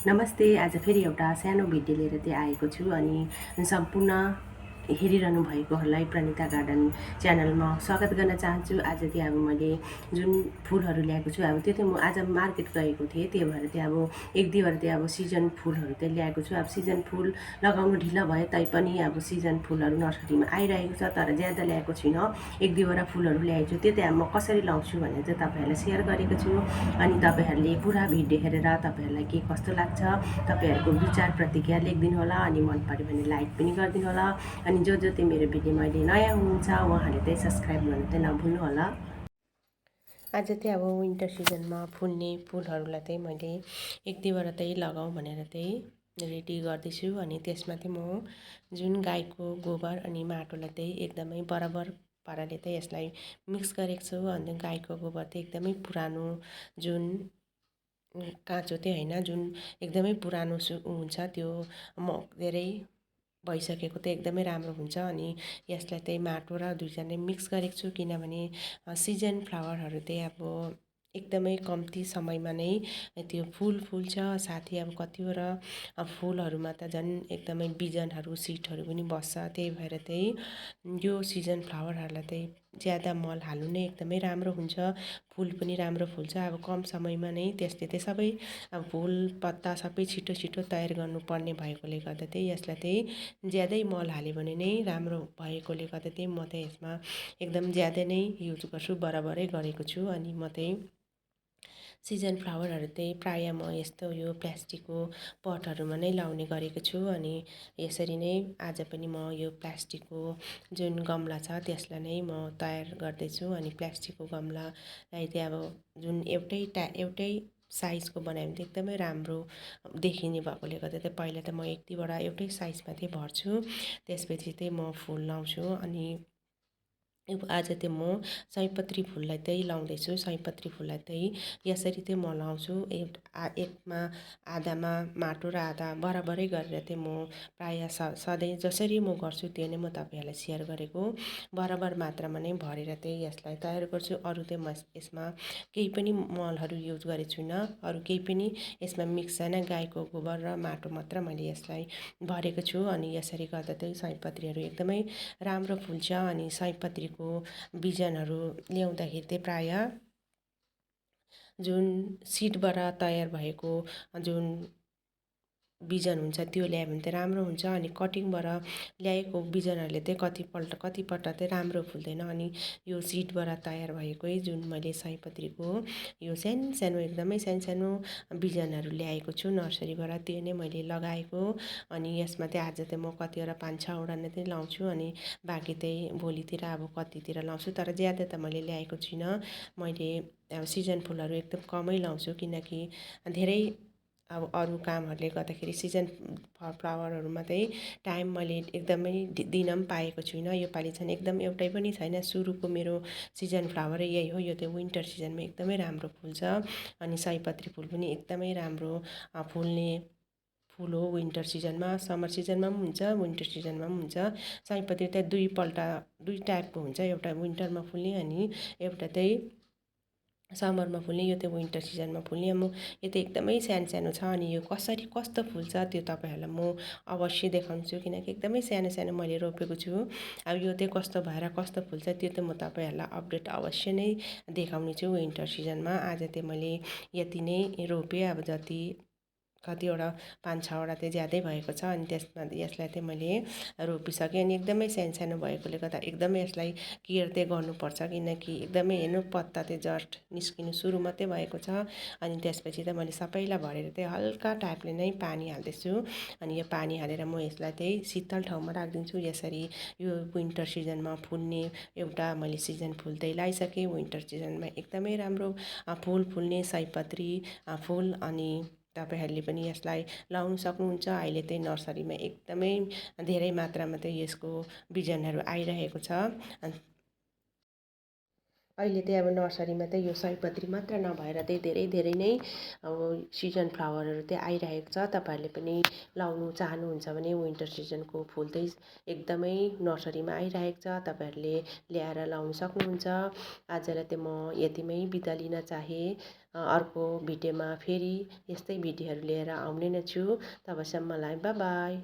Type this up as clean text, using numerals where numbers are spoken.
नमस्ते। आज फेरि एउटा सानो भिडियो लिएर चाहिँ आएको छु अनि सम्पूर्ण हेरिरहनु भएकोहरूलाई प्रणिता गार्डन च्यानलमा स्वागत गर्न चाहन्छु। आज चाहिँ अब मैले जुन फुलहरू ल्याएको छु अब त्यो चाहिँ म आज मार्केट गएको थिएँ, त्यही भएर चाहिँ अब एक दुईवटा चाहिँ अब सिजन फुलहरू चाहिँ ल्याएको छु। अब सिजन फुल लगाउनु ढिलो भए तापनि अब सिजन फुलहरू नर्सरीमा आइरहेको छ, तर ज्यादा ल्याएको छुइनँ। एक दुईवटा फुलहरू ल्याएको छु, त्यो चाहिँ अब म कसरी लाउँछु भनेर चाहिँ तपाईँहरूलाई सेयर गरेको छु। अनि तपाईँहरूले पुरा भिडियो हेरेर तपाईँहरूलाई के कस्तो लाग्छ तपाईँहरूको विचार प्रतिक्रिया लेखिदिनु होला। अनि मन पऱ्यो भने लाइक पनि गरिदिनु होला। अनि जो चाहिँ मेरो भिडियोमा अहिले नयाँ हुनुहुन्छ उहाँहरूले चाहिँ सब्सक्राइब गर्नु चाहिँ नभुल्नु होला। आज चाहिँ अब विन्टर सिजनमा फुल्ने फुलहरूलाई चाहिँ मैले एक दुईवटा चाहिँ लगाऊँ भनेर चाहिँ रेडी गर्दैछु। अनि त्यसमा चाहिँ म जुन गाईको गोबर अनि माटोलाई चाहिँ एकदमै बराबर पाराले चाहिँ यसलाई मिक्स गरेको छु। अनि गाईको गोबर चाहिँ एकदमै पुरानो जुन काँचो चाहिँ होइन, जुन एकदमै पुरानो हुन्छ त्यो धेरै भइसकेको चाहिँ एकदमै राम्रो हुन्छ। अनि यसलाई चाहिँ माटो र दुईजनै मिक्स गरेको छु, किनभने सिजन फ्लावरहरू चाहिँ अब एकदमै कम्ती समयमा नै त्यो फुल्छ। साथै अब कतिवटा फुलहरूमा त झन् एकदमै बिजनहरू सिडहरू पनि बस्छ। त्यही भएर चाहिँ यो सिजन फ्लावरहरूलाई चाहिँ ज्यादा मल हाल्नु नै एकदमै राम्रो हुन्छ। फुल पनि राम्रो फुल्छ। अब कम समयमा नै त्यसले चाहिँ सबै अब फुल पत्ता सबै छिटो छिटो तयार गर्नुपर्ने भएकोले गर्दा चाहिँ यसलाई चाहिँ ज्यादै मल हाल्यो भने नै राम्रो भएकोले गर्दा चाहिँ म चाहिँ यसमा एकदम ज्यादा नै युज गर्छु, बराबरै गरेको छु। अनि म चाहिँ सिजन फ्लावरहरू चाहिँ प्रायः म यस्तो यो प्लास्टिकको पटहरूमा नै लाउने गरेको छु। अनि यसरी नै आज पनि म यो प्लास्टिकको जुन गमला छ त्यसलाई नै म तयार गर्दैछु। अनि प्लास्टिकको गमलालाई चाहिँ अब जुन एउटै साइजको बनायो भने चाहिँ एकदमै राम्रो देखिने भएकोले गर्दा चाहिँ पहिला त म एक दुईवटा एउटै साइजमा चाहिँ भर्छु, त्यसपछि चाहिँ म फुल लाउँछु। अनि आज चाहिँ म सयपत्री फुललाई चाहिँ लाउँदैछु। सयपत्री फुललाई चाहिँ यसरी चाहिँ म लाउँछु, एकमा आधामा माटो र आधा बराबरै गरेर चाहिँ म प्रायः सधैँ जसरी म गर्छु त्यो नै म तपाईँहरूलाई सेयर गरेको बराबर मात्रामा नै भरेर चाहिँ यसलाई तयार गर्छु। अरू चाहिँ म यसमा केही पनि मलहरू युज गरेको छुइनँ, अरू केही पनि यसमा मिक्स छैन, गाईको गोबर र माटो मात्र मैले यसलाई भरेको छु। अनि यसरी गर्दा चाहिँ सयपत्रीहरू एकदमै राम्रो फुल्छ। अनि सयपत्रीको बिजनहरू ल्याउँदाखेरि चाहिँ प्रायः जुन सिडबाट तयार भएको जुन बिजन हुन्छ त्यो ल्यायो भने चाहिँ राम्रो हुन्छ। अनि कटिङबाट ल्याएको बिजनहरूले चाहिँ कतिपल्ट चाहिँ राम्रो फुल्दैन। अनि यो सिडबाट तयार भएकै जुन मैले सयपत्रीको यो सानो एकदमै सानो बिजनहरू ल्याएको छु नर्सरीबाट, त्यो नै मैले लगाएको। अनि यसमा चाहिँ आज चाहिँ म कतिवटा 5-6वटा नै चाहिँ लाउँछु, अनि बाँकी चाहिँ भोलितिर अब कतितिर लाउँछु, तर ज्यादा त मैले ल्याएको छुइनँ। मैले अब सिजन फुलहरू एकदम कमै लाउँछु, किनकि धेरै अब अरू कामहरूले गर्दाखेरि सिजन फ्लावरहरूमा चाहिँ टाइम मैले एकदमै दिन पनि पाएको छुइनँ। योपालि चाहिँ एकदम एउटै पनि छैन। सुरुको मेरो सिजन फ्लावरै यही हो, यो चाहिँ विन्टर सिजनमा एकदमै राम्रो फुल्छ। अनि सयपत्री फुल पनि एकदमै राम्रो फुल्ने फुल हो विन्टर सिजनमा। समर सिजनमा पनि हुन्छ, विन्टर सिजनमा पनि हुन्छ। सयपत्री त दुई टाइपको हुन्छ, एउटा विन्टरमा फुल्ने अनि एउटा चाहिँ समरमा फुल्ने। यो चाहिँ विन्टर सिजनमा फुल्ने। म यो चाहिँ एकदमै सानो छ। अनि यो कस्तो फुल्छ त्यो तपाईँहरूलाई म अवश्य देखाउँछु, किनकि एकदमै सानो मैले रोपेको छु। अब यो चाहिँ कस्तो भएर कस्तो फुल्छ त्यो चाहिँ म तपाईँहरूलाई अपडेट अवश्य नै देखाउने छु विन्टर सिजनमा। आज चाहिँ मैले यति नै रोपेँ, अब कतिवटा 5-6वटा चाहिँ ज्यादै भएको छ। अनि त्यसमा यसलाई चाहिँ मैले रोपिसकेँ। अनि एकदमै सानो भएकोले गर्दा एकदमै यसलाई केयर चाहिँ गर्नुपर्छ, किनकि एकदमै हेर्नु पत्ता चाहिँ जस्ट निस्किनु सुरु मात्रै भएको छ। अनि त्यसपछि चाहिँ मैले सबैलाई भरेर चाहिँ हल्का टाइपले नै पानी हाल्दैछु। अनि यो पानी हालेर म यसलाई चाहिँ शीतल ठाउँमा राखिदिन्छु। यसरी यो विन्टर सिजनमा फुल्ने एउटा मैले सिजन फुल चाहिँ लगाइसकेँ। विन्टर सिजनमा एकदमै राम्रो फुल फुल्ने सयपत्री फुल। अनि तपाईँहरूले पनि यसलाई लाउनु सक्नुहुन्छ। अहिले चाहिँ नर्सरीमा एकदमै धेरै मात्रामा चाहिँ यसको बिजनहरू आइरहेको छ। अहिले चाहिँ अब नर्सरीमा चाहिँ यो सयपत्री मात्र नभएर चाहिँ धेरै धेरै नै अब सिजन फ्लावरहरू चाहिँ आइरहेको छ। तपाईँहरूले पनि लाउनु चाहनुहुन्छ भने विन्टर सिजनको फुल चाहिँ एकदमै नर्सरीमा आइरहेको छ, तपाईँहरूले ल्याएर लाउनु सक्नुहुन्छ। आजलाई चाहिँ म यतिमै बिदा लिन चाहेँ। अर्को भिडियोमा फेरि यस्तै भिडियोहरू लिएर आउने नै छु। तबसम्मलाई बाई बाई।